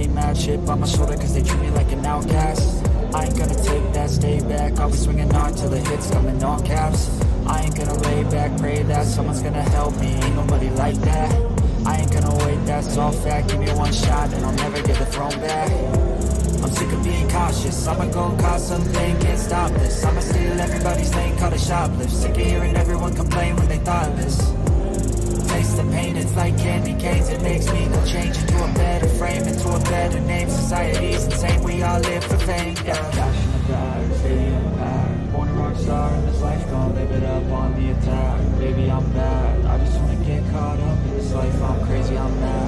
lame mad shit on my shoulder cause they treat me like an outcast. I ain't gonna take that, stay back, I'll be swinging on till the hits come in all caps. I ain't gonna lay back, pray that someone's gonna help me, ain't nobody like that. I ain't gonna wait, that's all fact, give me one shot and I'll never get the throne back. I'm sick of being cautious, I'ma go cause something, can't stop this. I'ma steal everybody's lane, call it shoplift. Sick of hearing everyone complain when they thoughtless. Taste the pain, it's like candy canes. It makes me go change into a better frame, into a better name. Society's insane, we all live for fame. Yeah. Cash in the bag, stadium packed. Born a rock star in this life, gon' live it up on the attack. Baby, I'm bad, I just wanna get caught up in this life. I'm crazy, I'm mad.